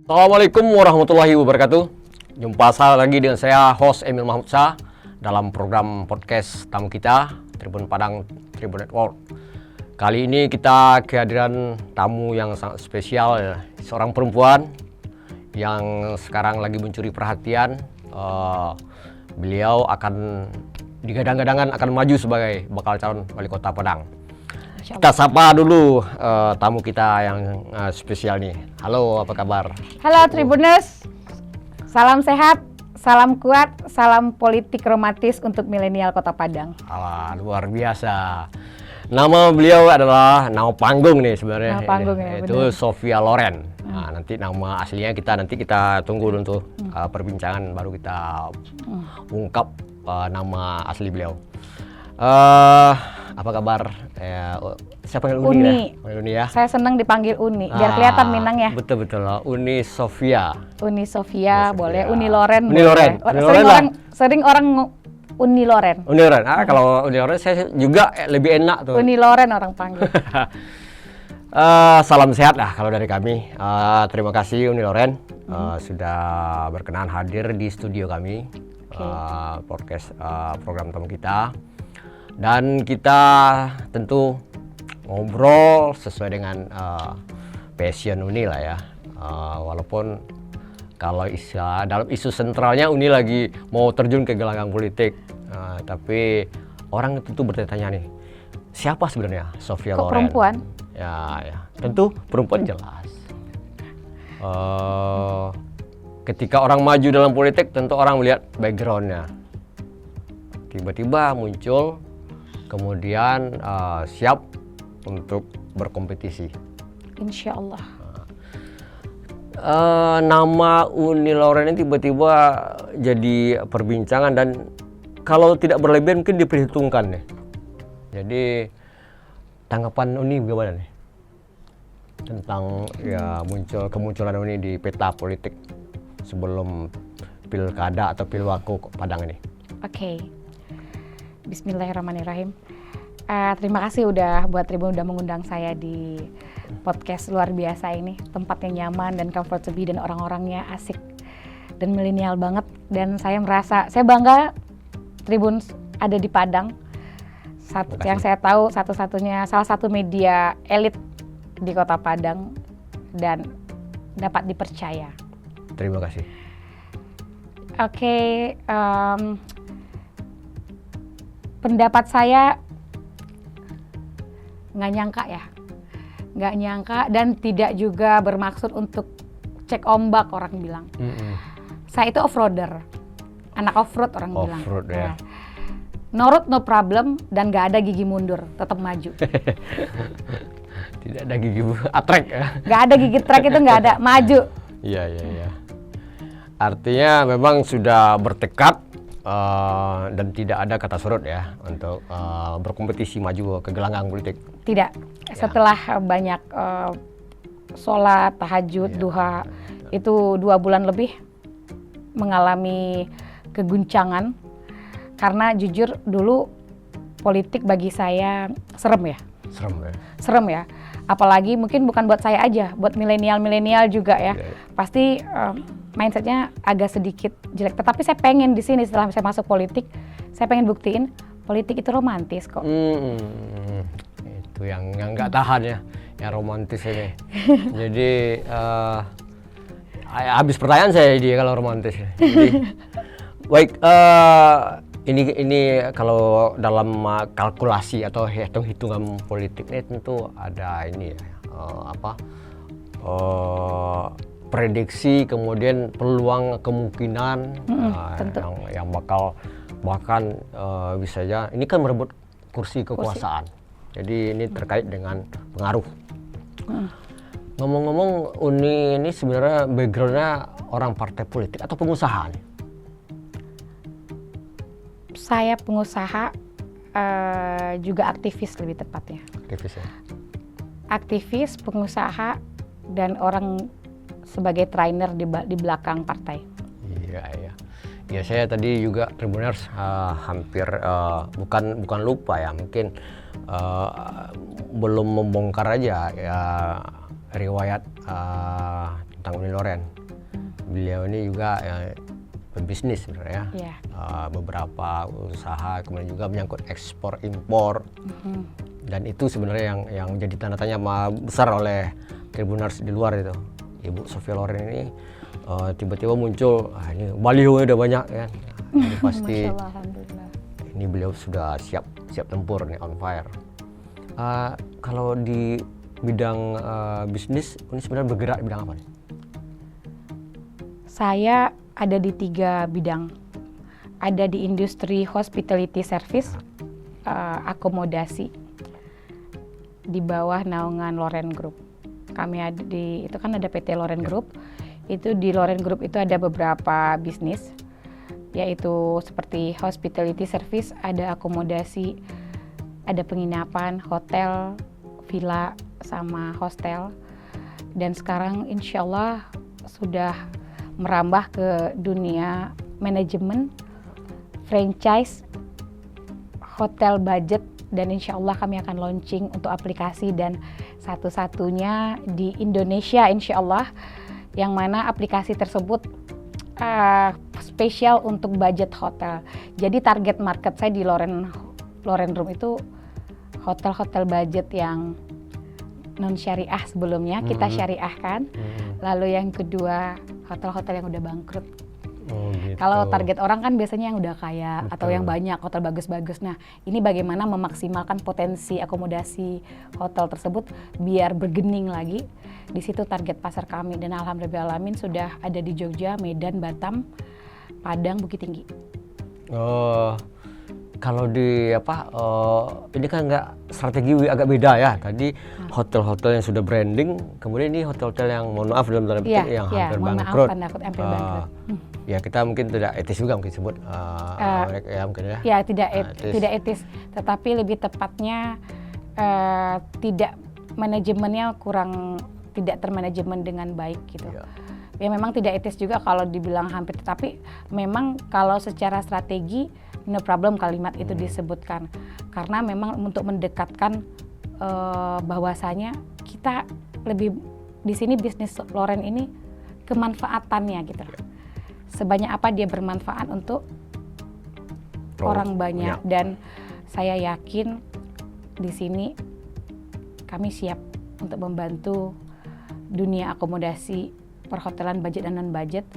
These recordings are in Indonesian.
Assalamualaikum warahmatullahi wabarakatuh. Jumpa lagi dengan saya, host Emil Mahmud Shah, dalam program podcast tamu kita, Tribun Padang Tribun Network. Kali ini kita kehadiran tamu yang sangat spesial, ya. Seorang perempuan yang sekarang lagi mencuri perhatian. Beliau akan digadang-gadangkan akan maju sebagai bakal calon wali kota Padang. Kita sapa dulu tamu kita yang spesial nih. Halo, apa kabar? Halo Tribuners, salam sehat, salam kuat, salam politik romantis untuk milenial Kota Padang. Alah, luar biasa. Nama beliau adalah nama panggung nih sebenarnya. Nama panggung ya, itu bener. Sophia Loren. Nah, nanti nama aslinya kita tunggu dulu untuk perbincangan baru kita ungkap nama asli beliau. Apa kabar? Saya panggil Uni. Uni ya. Saya senang dipanggil Uni, biar kelihatan Minang ya. Betul lah, Uni Sophia. Uni Sophia boleh, Uni Loren. Uni Loren. Sering orang Uni Loren. Uni Loren. Kalau Uni Loren saya juga lebih enak tuh. Uni Loren orang panggil. Salam sehat lah kalau dari kami. Terima kasih Uni Loren sudah berkenan hadir di studio kami. Podcast program tamu kita. Dan kita tentu ngobrol sesuai dengan passion Uni lah ya. Walaupun kalau dalam isu sentralnya Uni lagi mau terjun ke gelanggang politik, tapi orang tentu bertanya-tanya nih, siapa sebenarnya Sophia Loren? Perempuan? Ya, tentu perempuan jelas. Ketika orang maju dalam politik, tentu orang melihat backgroundnya. Tiba-tiba muncul, kemudian siap untuk berkompetisi. Insya Allah. Nama Uni Loren ini tiba-tiba jadi perbincangan dan kalau tidak berlebihan mungkin diperhitungkan nih. Jadi tanggapan Uni bagaimana nih tentang kemunculan Uni di peta politik sebelum pilkada atau pilwaku Padang ini? Oke. Bismillahirrahmanirrahim. Terima kasih buat Tribun udah mengundang saya di podcast luar biasa ini. Tempatnya nyaman dan comfort to be dan orang-orangnya asik dan milenial banget. Dan saya bangga Tribun ada di Padang. Yang saya tahu salah satu media elit di Kota Padang dan dapat dipercaya. Terima kasih. Oke, pendapat saya nggak nyangka dan tidak juga bermaksud untuk cek ombak orang bilang. Saya itu off-roader, anak off-road orang bilang. Off-road ya. No road no problem dan nggak ada gigi mundur, tetap maju. Tidak ada gigi atrek ya. Nggak ada gigi trek itu nggak ada, maju. Iya. Artinya memang sudah bertekad dan tidak ada kata surut ya untuk berkompetisi maju ke gelanggang politik. Tidak. Setelah banyak sholat, tahajud, duha, itu 2 bulan lebih mengalami keguncangan karena jujur dulu politik bagi saya serem ya. Apalagi mungkin bukan buat saya aja, buat milenial juga ya. Pasti mindsetnya agak sedikit jelek. Tetapi saya pengen di sini setelah saya masuk politik, saya pengen buktiin politik itu romantis kok. Itu yang nggak tahan ya, yang romantis ini. Jadi habis pertanyaan saya dia kalau romantis. Jadi, baik, ini kalau dalam kalkulasi atau hitung-hitungan politik ini tentu ada ini ya, prediksi kemudian peluang kemungkinan yang bahkan bisa saja ini kan merebut kursi kekuasaan. Jadi ini terkait dengan pengaruh. Ngomong-ngomong, Uni ini sebenarnya backgroundnya orang partai politik atau pengusaha nih? Saya pengusaha, juga aktivis lebih tepatnya. Aktivis ya? Aktivis, pengusaha, dan orang sebagai trainer di belakang partai. Iya. Ya saya tadi juga Tribuners hampir bukan lupa ya, mungkin belum membongkar aja ya riwayat tentang Uni Loren. Beliau ini juga pebisnis sebenarnya. Yeah. Beberapa usaha, kemudian juga menyangkut ekspor impor. Dan itu sebenarnya yang jadi tanda tanya besar oleh Tribuners di luar itu. Ibu Sophia Loren ini tiba-tiba muncul, ini baliho udah banyak kan. Ini pasti Masya Allah, alhamdulillah. ini beliau sudah siap tempur nih, on fire. Kalau di bidang bisnis, ini sebenarnya bergerak di bidang apa nih? Saya ada di 3 bidang. Ada di industri hospitality service, akomodasi di bawah naungan Loren Group. Kami ada itu kan ada PT Loren Group. Itu di Loren Group itu ada beberapa bisnis, yaitu seperti hospitality service, ada akomodasi, ada penginapan, hotel, villa, sama hostel. Dan sekarang insya Allah sudah merambah ke dunia manajemen, franchise, hotel budget, dan insya Allah kami akan launching untuk aplikasi dan satu-satunya di Indonesia insya Allah, yang mana aplikasi tersebut spesial untuk budget hotel. Jadi target market saya di Loren Room itu hotel-hotel budget yang non syariah sebelumnya kita syariahkan. Lalu yang kedua hotel-hotel yang udah bangkrut. Oh, gitu. Kalau target orang kan biasanya yang udah kaya. Betul. Atau yang banyak hotel bagus-bagus. Nah, ini bagaimana memaksimalkan potensi akomodasi hotel tersebut biar bergening lagi. Di situ target pasar kami, dan alhamdulillahirrahmanirrahim sudah ada di Jogja, Medan, Batam, Padang, Bukit Tinggi. Kalau di ini kan strategi agak beda ya. Tadi hotel-hotel yang sudah branding, kemudian ini hotel-hotel yang mohon maaf dalam tanda petik yang hampir bangkrut. Hampir bangkrut. Ya kita mungkin tidak etis juga mungkin sebut ya mungkin ya. Ya tidak etis, tetapi lebih tepatnya tidak manajemennya tidak termanajemen dengan baik gitu. Ya memang tidak etis juga kalau dibilang hampir, tetapi memang kalau secara strategi no problem kalimat itu disebutkan, karena memang untuk mendekatkan bahwasanya kita lebih di sini bisnis Loren ini kemanfaatannya gitu. Sebanyak apa dia bermanfaat untuk orang banyak, dan saya yakin di sini kami siap untuk membantu dunia akomodasi, perhotelan budget dan non budget,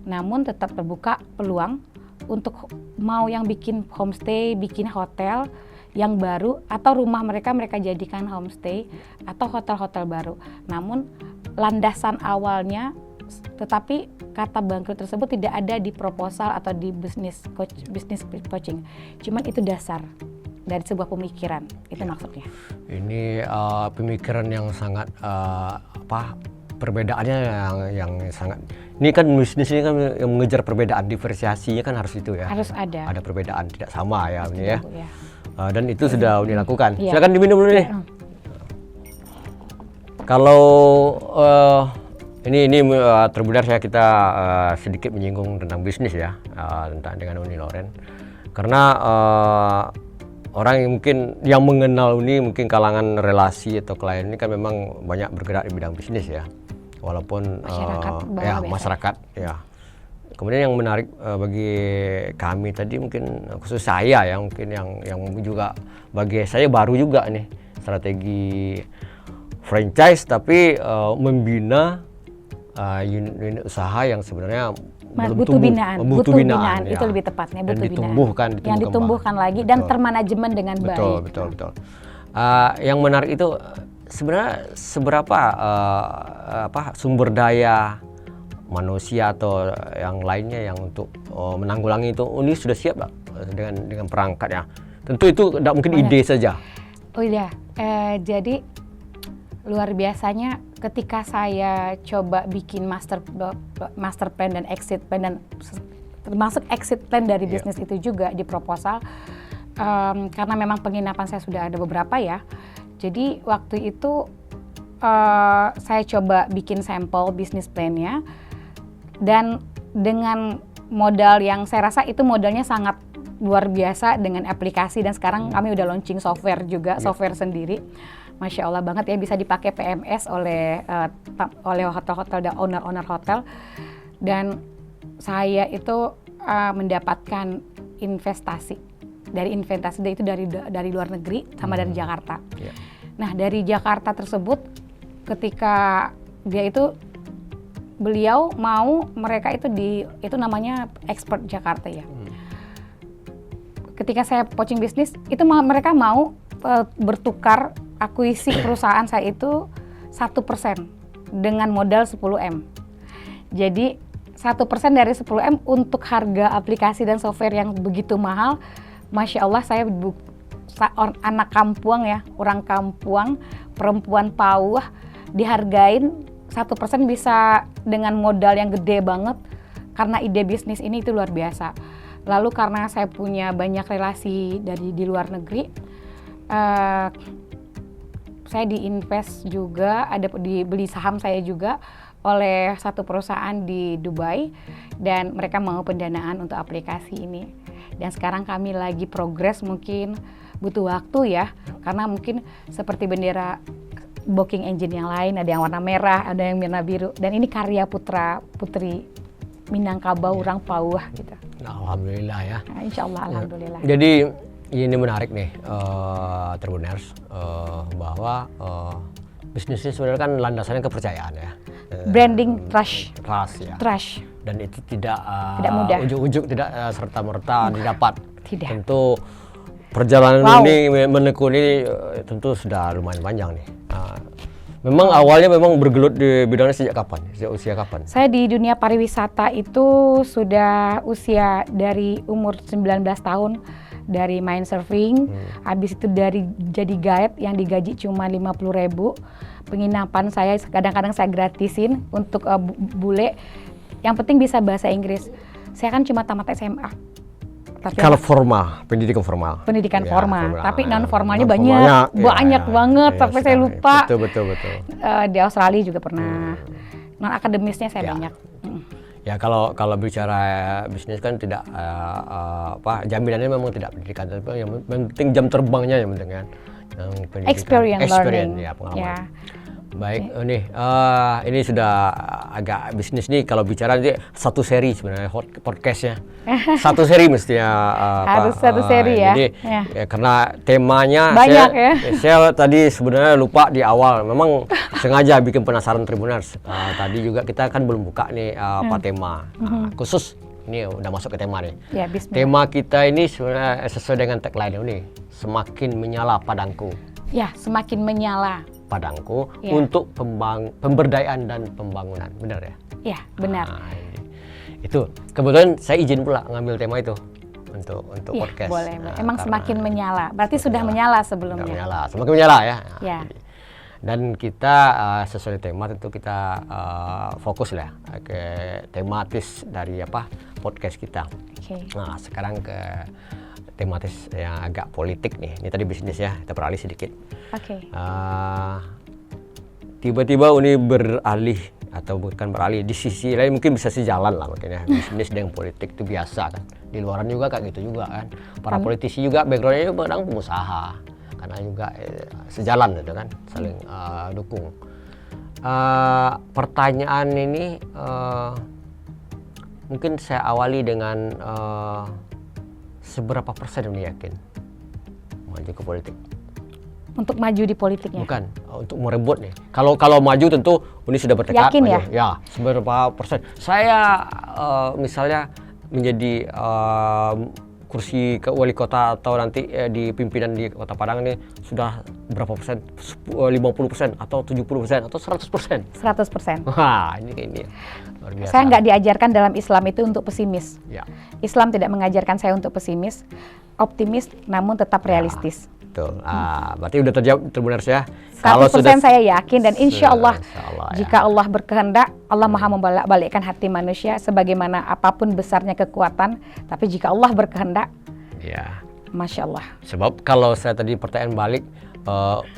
namun tetap terbuka peluang untuk mau yang bikin homestay, bikin hotel yang baru, atau rumah mereka jadikan homestay atau hotel-hotel baru. Namun landasan awalnya, tetapi kata bangkrut tersebut tidak ada di proposal atau di business coaching. Cuman itu dasar dari sebuah pemikiran, itu maksudnya. Ini pemikiran yang sangat perbedaannya yang sangat. Ini kan bisnis ini kan yang mengejar perbedaan, diferensiasinya kan harus itu ya. Harus ada. Ada perbedaan, tidak sama ya ini ya. Ya. Dan itu sudah Uni lakukan. Ya. Silakan diminum dulu nih. Kalau ini Tribuners ya, kita sedikit menyinggung tentang bisnis ya, tentang dengan Uni Loren. Karena orang yang mungkin yang mengenal Uni, mungkin kalangan relasi atau klien ini kan memang banyak bergerak di bidang bisnis ya, walaupun masyarakat ya. Kemudian yang menarik bagi kami tadi, mungkin khusus saya ya, mungkin yang juga bagi saya baru juga nih strategi franchise, tapi membina unit usaha yang sebenarnya butuh binaan, ya. Itu lebih tepatnya, butuh binaan yang ditumbuhkan lagi. Betul. Dan termanajemen dengan baik. Betul. Yang menarik itu sebenarnya seberapa sumber daya manusia atau yang lainnya yang untuk menanggulangi itu, Uni sudah siap Pak dengan perangkatnya. Tentu itu tidak mungkin ide saja. Oh iya, jadi luar biasanya ketika saya coba bikin master plan dan exit plan, dan termasuk exit plan dari bisnis itu juga di proposal, karena memang penginapan saya sudah ada beberapa ya. Jadi waktu itu saya coba bikin sampel bisnis plan-nya, dan dengan modal yang saya rasa itu modalnya sangat luar biasa dengan aplikasi, dan sekarang kami udah launching software juga, software sendiri. Masya Allah banget ya, bisa dipakai PMS oleh hotel-hotel dan owner-owner hotel. Dan saya itu mendapatkan investasi itu dari luar negeri sama dari Jakarta. Yeah. Nah, dari Jakarta tersebut ketika beliau mau, mereka itu namanya expert Jakarta ya. Ketika saya coaching bisnis itu mereka mau bertukar akuisisi perusahaan saya itu 1% dengan modal 10M. Jadi 1% dari 10M untuk harga aplikasi dan software yang begitu mahal. Masya Allah, saya anak kampuang ya, orang kampuang, perempuan pauh, dihargain 1% bisa dengan modal yang gede banget, karena ide bisnis ini itu luar biasa. Lalu karena saya punya banyak relasi di luar negeri, saya diinvest juga, dibeli saham saya juga oleh satu perusahaan di Dubai, dan mereka mau pendanaan untuk aplikasi ini. Dan sekarang kami lagi progres, mungkin butuh waktu ya, karena mungkin seperti bendera booking engine yang lain, ada yang warna merah, ada yang warna biru, dan ini karya putri Minangkabau, orang Pauh gitu. Alhamdulillah ya. Nah, insya Allah, alhamdulillah. Jadi ini menarik nih, Tribuners, bahwa bisnis ini sebenarnya kan landasannya kepercayaan ya. Branding, trust Ya. Trust. Dan itu tidak mudah. Ujuk-ujuk tidak serta-merta didapat. Tidak. Tentu perjalanan ini menekuni tentu sudah lumayan panjang nih. Memang awalnya memang bergelut di bidangnya sejak kapan? Sejak usia kapan? Saya di dunia pariwisata itu sudah usia dari umur 19 tahun, dari main surfing, habis itu dari jadi guide yang digaji cuma 50.000. Penginapan saya kadang-kadang saya gratisin untuk bule. Yang penting bisa bahasa Inggris. Saya kan cuma tamat SMA. Tapi kalau formal, pendidikan formal. Pendidikan ya, formal, tapi non formalnya banyak banget sampai saya lupa. Betul. Di Australia juga pernah. Non akademisnya saya banyak. Ya kalau bicara bisnis kan tidak jaminannya memang tidak pendidikan, tapi yang penting jam terbangnya yang penting kan. Experience learning. Ya, pengalaman. Baik, ini sudah agak bisnis nih. Kalau bicara nanti satu seri sebenarnya podcastnya, satu seri mestinya. Harus satu seri ya. Jadi karena temanya banyak saya tadi sebenarnya lupa di awal. Memang sengaja bikin penasaran Tribuners. Tadi juga kita kan belum buka nih tema khusus. Ini udah masuk ke tema nih. Ya, tema kita ini sebenarnya sesuai dengan tagline ini, semakin menyala padangku. Ya, semakin menyala padangku untuk pemberdayaan dan pembangunan, benar ya? Iya, benar. Itu kebetulan saya izin pula ngambil tema itu untuk podcast. Boleh. Emang semakin menyala, berarti sudah menyala sebelumnya. Semakin menyala ya. Ya. Dan kita sesuai tema tentu kita fokus lah ke tematis dari podcast kita. Okay. Nah sekarang ke tematis yang agak politik nih. Ini tadi bisnis ya, kita beralih sedikit. Oke. Tiba-tiba Uni beralih, atau bukan beralih, di sisi lain mungkin bisa sejalan lah makanya bisnis dengan politik itu biasa kan. Di luaran juga kayak gitu juga kan. Para politisi juga backgroundnya juga kadang pengusaha, karena juga sejalan gitu kan, saling dukung. Pertanyaan ini mungkin saya awali dengan seberapa persen Uni yakin maju ke politik? Untuk maju di politiknya? Bukan, untuk merebut nih. Kalau maju tentu Uni sudah bertekad. Yakin maju. ya? Ya, seberapa persen? Saya misalnya menjadi kursi ke wali kota atau nanti di pimpinan di Kota Padang ini sudah berapa persen? 50% atau 70% atau 100%? 100%. Wah, ini luar biasa. Saya nggak diajarkan dalam Islam itu untuk pesimis. Ya. Islam tidak mengajarkan saya untuk pesimis, optimis, namun tetap realistis. Betul. Berarti udah terjawab Tribuners ya. 100% saya yakin, dan insya Allah, ya. jika Allah berkehendak, Allah maha membalikkan hati manusia sebagaimana apapun besarnya kekuatan. Tapi jika Allah berkehendak, ya. Masya Allah. Sebab kalau saya tadi pertanyaan balik,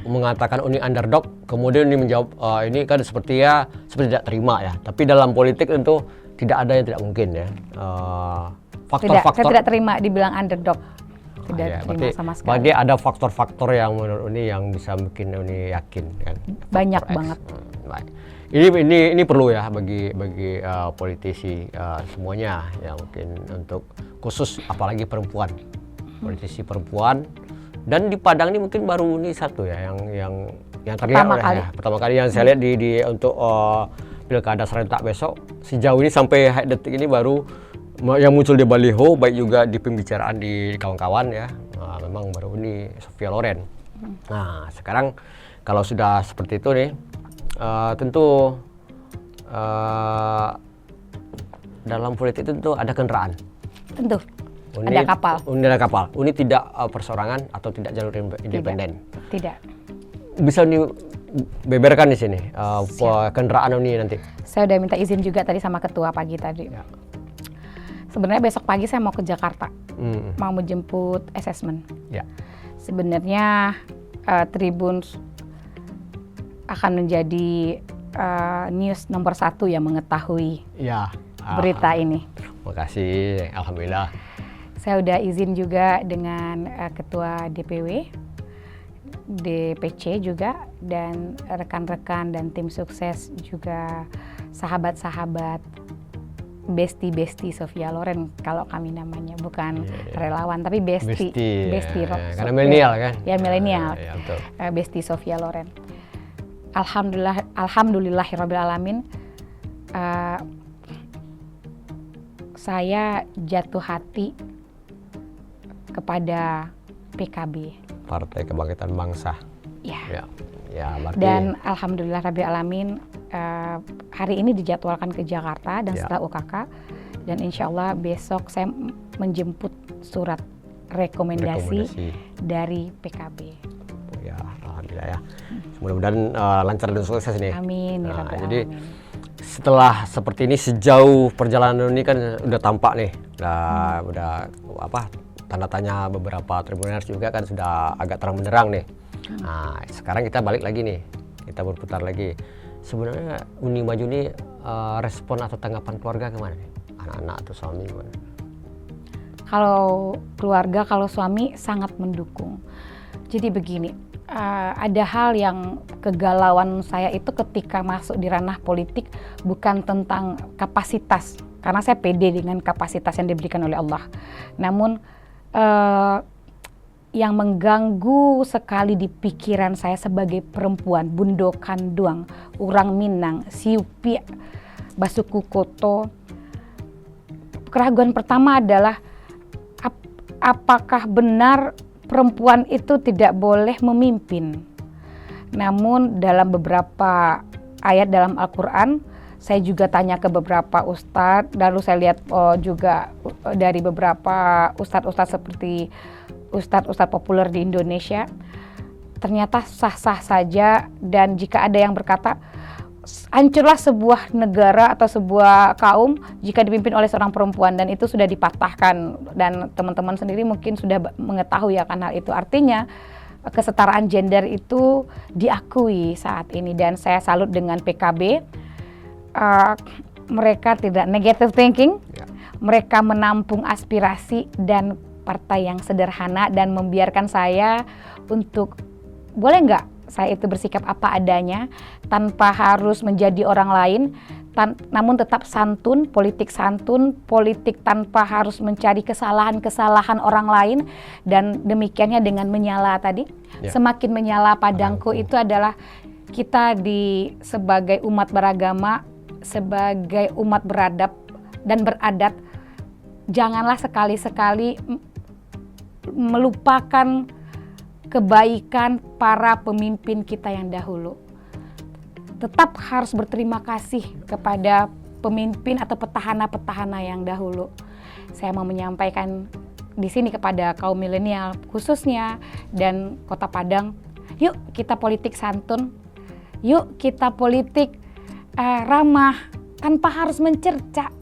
mengatakan Uni underdog, kemudian Uni menjawab ini kan seperti tidak terima ya. Tapi dalam politik tentu tidak ada yang tidak mungkin ya. Faktor-faktor. Saya tidak terima dibilang underdog. tidak ya, terima sama sekali. Berarti ada faktor-faktor yang menurut Uni yang bisa bikin Uni yakin kan? Banyak Faktor X. banget. Baik. Ini perlu ya bagi politisi semuanya ya, mungkin untuk khusus apalagi perempuan, politisi perempuan. Dan di Padang ini mungkin baru ini satu ya yang terlihat pertama kali yang saya lihat di untuk pilkada serentak besok. Sejauh ini sampai detik ini baru yang muncul di baliho, baik juga di pembicaraan di kawan-kawan ya. Memang baru ini Sophia Loren. Nah sekarang kalau sudah seperti itu nih, tentu dalam politik itu tentu ada kendaraan. Tentu. Ada kapal. Ada kapal. Uni tidak perseorangan atau tidak jalur independen. Tidak. Bisa Uni beberkan di sini kendaraan Uni nanti. Saya udah minta izin juga tadi sama ketua pagi tadi. Ya. Sebenarnya besok pagi saya mau ke Jakarta, mau menjemput assessment. Ya. Sebenarnya Tribun akan menjadi news nomor 1 yang mengetahui berita ini. Terima kasih, alhamdulillah. Saya udah izin juga dengan ketua DPW, DPC juga, dan rekan-rekan dan tim sukses juga, sahabat-sahabat, besti Sophia Loren kalau kami namanya, bukan relawan tapi besti karena milenial kan? Ya milenial, besti Sophia Loren. Alhamdulillahirabbil alamin. Saya jatuh hati kepada PKB, Partai Kebangkitan Bangsa. Ya. Berarti... Dan alhamdulillahirabbil alamin, hari ini dijadwalkan ke Jakarta dan setelah UKK, dan insya Allah besok saya menjemput surat rekomendasi dari PKB. Ya, alhamdulillah ya. Mudah-mudahan lancar dan sukses ini. Amin. Jadi setelah seperti ini, sejauh perjalanan ini kan udah tampak nih, udah tanda tanya beberapa tribuners juga kan sudah agak terang benderang nih. Nah, sekarang kita balik lagi nih, kita berputar lagi. Sebenarnya Uni Maju ini respon atau tanggapan keluarga kemana nih? Anak-anak atau suami gimana? Kalau keluarga, kalau suami sangat mendukung. Jadi begini, ada hal yang kegalauan saya itu ketika masuk di ranah politik bukan tentang kapasitas, karena saya pede dengan kapasitas yang diberikan oleh Allah. Namun yang mengganggu sekali di pikiran saya sebagai perempuan, Bundo Kanduang, Urang Minang, Siupi, Basuku Koto, keraguan pertama adalah apakah benar perempuan itu tidak boleh memimpin. Namun dalam beberapa ayat dalam Al-Quran, saya juga tanya ke beberapa ustadz, lalu saya lihat juga dari beberapa ustadz-ustadz seperti ustadz-ustadz populer di Indonesia, ternyata sah-sah saja. Dan jika ada yang berkata, hancurlah sebuah negara atau sebuah kaum jika dipimpin oleh seorang perempuan, dan itu sudah dipatahkan, dan teman-teman sendiri mungkin sudah mengetahui akan hal itu. Artinya kesetaraan gender itu diakui saat ini, dan saya salut dengan PKB. Mereka tidak negative thinking, mereka menampung aspirasi dan partai yang sederhana, dan membiarkan saya untuk, boleh nggak saya itu bersikap apa adanya tanpa harus menjadi orang lain, namun tetap santun, politik tanpa harus mencari kesalahan-kesalahan orang lain. Dan demikiannya dengan menyala tadi, semakin menyala padangku itu adalah kita sebagai umat beragama, sebagai umat beradab dan beradat, janganlah sekali-sekali melupakan kebaikan para pemimpin kita yang dahulu. Tetap harus berterima kasih kepada pemimpin atau petahana-petahana yang dahulu. Saya mau menyampaikan di sini kepada kaum milenial khususnya dan Kota Padang, yuk kita politik santun, yuk kita politik ramah, tanpa harus mencerca,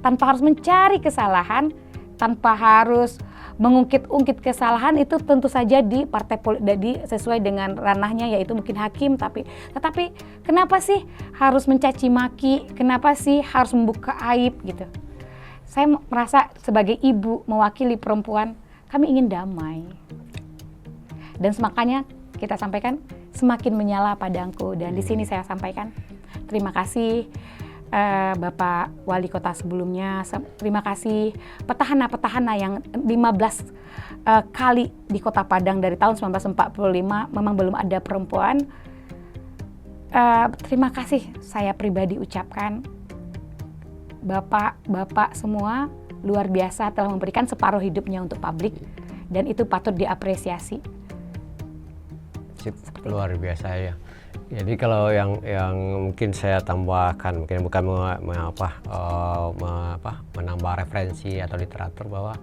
tanpa harus mencari kesalahan, tanpa harus mengungkit-ungkit kesalahan. Itu tentu saja di partai politik sesuai dengan ranahnya, yaitu mungkin hakim. Tetapi kenapa sih harus mencaci maki? Kenapa sih harus membuka aib gitu? Saya merasa sebagai ibu mewakili perempuan, kami ingin damai. Dan makanya kita sampaikan semakin menyala padangku. Dan di sini saya sampaikan terima kasih Bapak Wali Kota sebelumnya, terima kasih petahana-petahana yang 15 kali di Kota Padang dari tahun 1945 memang belum ada perempuan. Terima kasih saya pribadi ucapkan, Bapak semua luar biasa telah memberikan separuh hidupnya untuk publik dan itu patut diapresiasi. Luar biasa ya. Jadi kalau yang mungkin saya tambahkan, mungkin bukan menambah referensi atau literatur, bahwa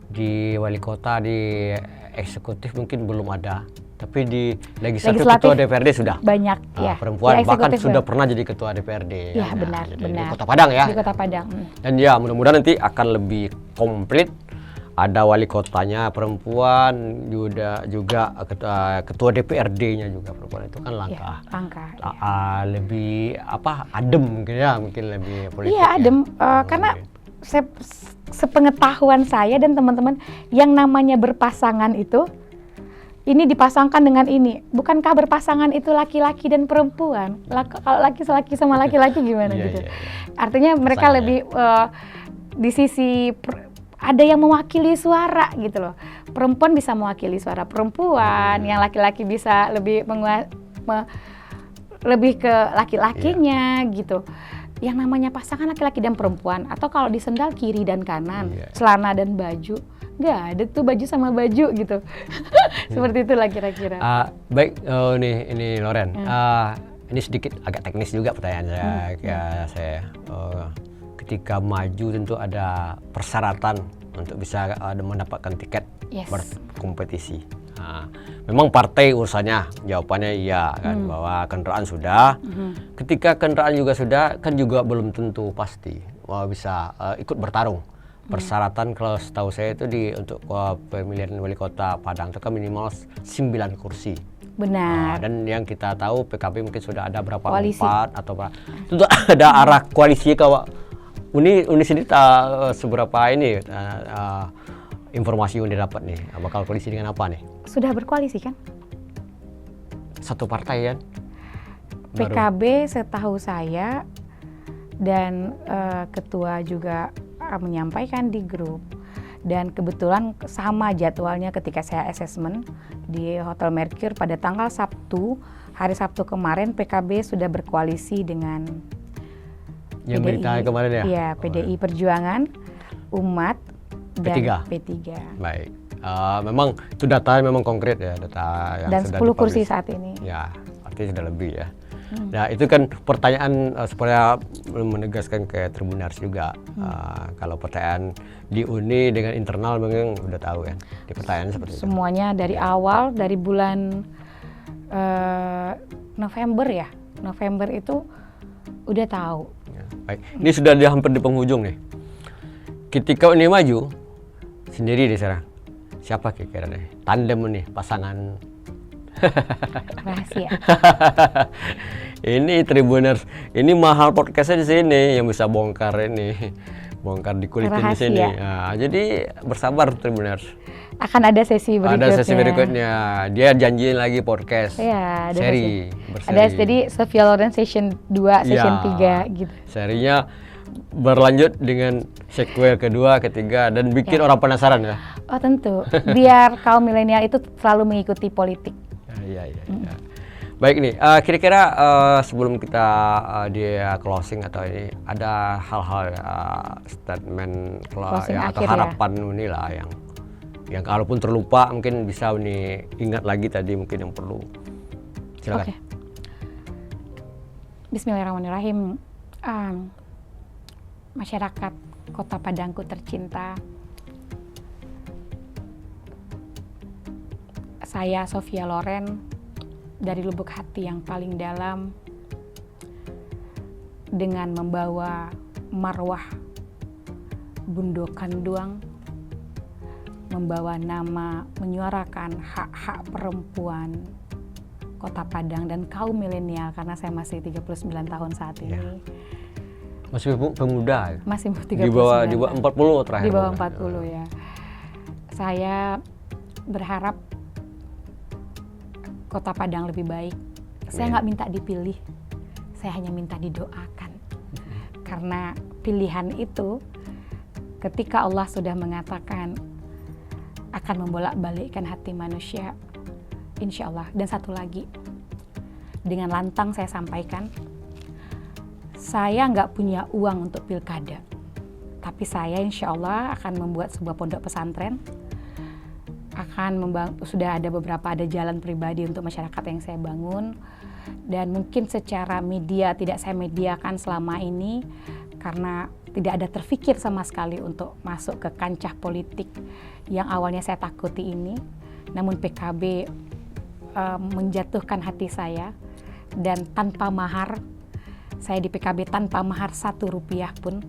di wali kota, di eksekutif mungkin belum ada, tapi di legislatif ketua DPRD sudah banyak ya. Perempuan bahkan sudah pernah jadi ketua DPRD. Ya, benar. Di Kota Padang ya. Di Kota Padang. Dan ya mudah-mudahan nanti akan lebih komplit. Ada wali kotanya perempuan, juga ketua DPRD-nya juga perempuan, itu kan langkah. Ya, langkah. Lebih adem mungkin lebih politik. Iya, adem. Karena sepengetahuan saya dan teman-teman, yang namanya berpasangan itu ini dipasangkan dengan ini. Bukankah berpasangan itu laki-laki dan perempuan? Kalau laki-laki sama laki-laki gimana gitu? Iya. Artinya mereka lebih di sisi ada yang mewakili suara gitu loh. Perempuan bisa mewakili suara perempuan, yang laki-laki bisa lebih lebih ke laki-lakinya gitu. Yang namanya pasangan laki-laki dan perempuan, atau kalau di sendal kiri dan kanan, celana dan baju, nggak ada tuh baju sama baju gitu. Seperti itulah kira-kira. Baik, ini Loren. Ini sedikit agak teknis juga pertanyaan saya. Ketika maju tentu ada persyaratan untuk bisa mendapatkan tiket berkompetisi. Memang partai urusannya, jawabannya iya kan, bahwa kendaraan sudah. Ketika kendaraan juga sudah, kan juga belum tentu pasti bahwa bisa ikut bertarung. Persyaratan kalau setahu saya itu untuk pemilihan wali kota Padang itu kan minimal 9 kursi. Benar. Dan yang kita tahu PKB mungkin sudah ada berapa, koalisi. 4 atau berapa. Tentu ada arah koalisi kalau Uni sendiri seberapa ini informasi yang didapat nih, bakal koalisi dengan apa nih? Sudah berkoalisi kan? Satu partai kan? PKB setahu saya, dan ketua juga menyampaikan di grup, dan kebetulan sama jadwalnya ketika saya assessment di Hotel Mercure pada tanggal hari Sabtu kemarin, PKB sudah berkoalisi dengan yang berita kemarin ya? Iya, PDI Perjuangan, Umat, dan P3. Baik. Memang itu data memang konkret ya, data yang dan sudah 10 kursi saat ini. Ya, artinya sudah lebih ya. Nah, itu kan pertanyaan supaya menegaskan ke Tribuners juga. Kalau pertanyaan di Uni dengan internal memang udah tahu kan. Di pertanyaan seperti semuanya itu. Dari awal, dari bulan November ya. November itu udah tahu. Baik, ini sudah hampir di penghujung nih. Ketika ini maju sendiri di sana, siapa kira-kira nih tandem nih, pasangan? Rahasia. Ini Tribuners, ini mahal podcastnya di sini yang bisa bongkar dikulitin di sini. Nah, jadi bersabar Tribuners. Akan ada sesi berikutnya. Ada sesi berikutnya. Dia janjiin lagi podcast. Iya, ada seri. Ada jadi Sophia Loren Session 2, Session 3 gitu. Serinya berlanjut dengan sequel kedua, ketiga, dan bikin orang penasaran ya. Oh tentu. Biar kaum milenial itu selalu mengikuti politik. Iya. Baik nih, kira-kira sebelum kita di closing atau ini ada hal-hal statement atau harapan Uni lah yang kalaupun terlupa mungkin bisa Uni ingat lagi tadi mungkin yang perlu. Silakan. Okay. Bismillahirrahmanirrahim. Masyarakat Kota Padangku tercinta, saya Sophia Loren dari lubuk hati yang paling dalam, dengan membawa marwah Bundo Kanduang, membawa nama, menyuarakan hak-hak perempuan Kota Padang dan kaum milenial, karena saya masih 39 tahun saat ini. Ya. Masih pemuda. Masih 39. Di bawah 40 terakhir. Di bawah 40 ya. Saya berharap Kota Padang lebih baik. Saya nggak minta dipilih, saya hanya minta didoakan. Karena pilihan itu, ketika Allah sudah mengatakan akan membolak-balikkan hati manusia, insya Allah. Dan satu lagi, dengan lantang saya sampaikan, saya nggak punya uang untuk pilkada, tapi saya insya Allah akan membuat sebuah pondok pesantren, sudah ada jalan pribadi untuk masyarakat yang saya bangun, dan mungkin secara media tidak saya mediakan selama ini karena tidak ada terfikir sama sekali untuk masuk ke kancah politik yang awalnya saya takuti ini. Namun PKB menjatuhkan hati saya, dan tanpa mahar, saya di PKB tanpa mahar 1 rupiah pun,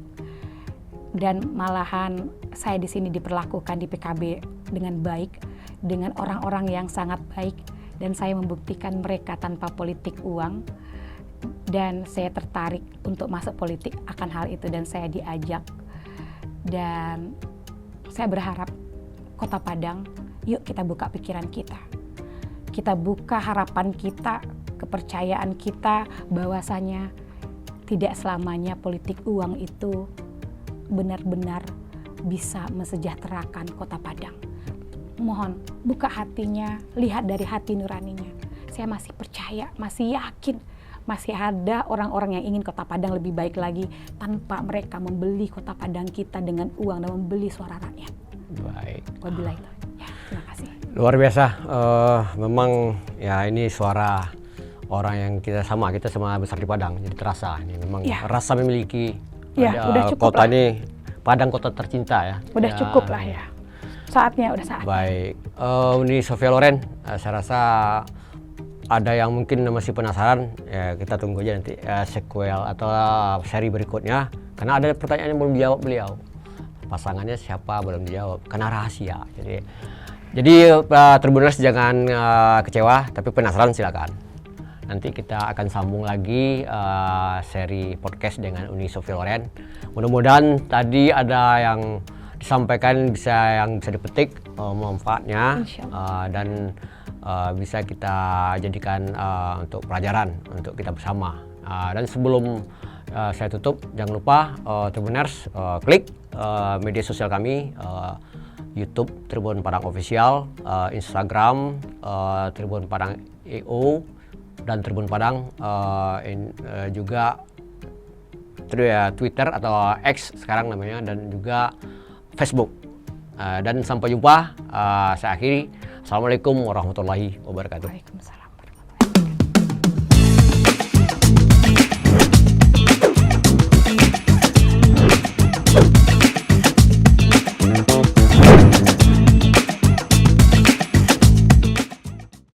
dan malahan saya di sini diperlakukan di PKB dengan baik, dengan orang-orang yang sangat baik, dan saya membuktikan mereka tanpa politik uang, dan saya tertarik untuk masuk politik akan hal itu, dan saya diajak. Dan saya berharap Kota Padang, yuk kita buka pikiran kita, kita buka harapan kita, kepercayaan kita bahwasanya tidak selamanya politik uang itu benar-benar bisa mensejahterakan Kota Padang. Mohon buka hatinya, lihat dari hati nuraninya. Saya masih percaya, masih yakin, masih ada orang-orang yang ingin Kota Padang lebih baik lagi tanpa mereka membeli Kota Padang kita dengan uang dan membeli suara rakyat. Baik. Wabillahi ya, terima kasih. Luar biasa. Memang ya ini suara orang yang kita sama besar di Padang, jadi terasa ini memang rasa memiliki udah cukup kota lah. ini, Padang kota tercinta ya. Udah cukup lah ya. Saatnya, udah saatnya. Baik, Uni Sofia Loren, saya rasa ada yang mungkin masih penasaran, ya kita tunggu aja nanti sequel atau seri berikutnya, karena ada pertanyaan yang belum dijawab beliau. Pasangannya siapa belum dijawab, karena rahasia. Jadi Tribuners jangan kecewa, tapi penasaran silakan. Nanti kita akan sambung lagi seri podcast dengan Uni Sofia Loren. Mudah-mudahan tadi ada yang disampaikan bisa dipetik manfaatnya, dan bisa kita jadikan untuk pelajaran untuk kita bersama. Dan sebelum saya tutup, jangan lupa Tribuners klik media sosial kami, YouTube Tribun Padang Official, Instagram Tribun Padang EO, dan Tribun Padang juga Twitter atau X sekarang namanya, dan juga Facebook. Dan sampai jumpa, saya akhiri. Assalamualaikum warahmatullahi wabarakatuh. Waalaikumsalam.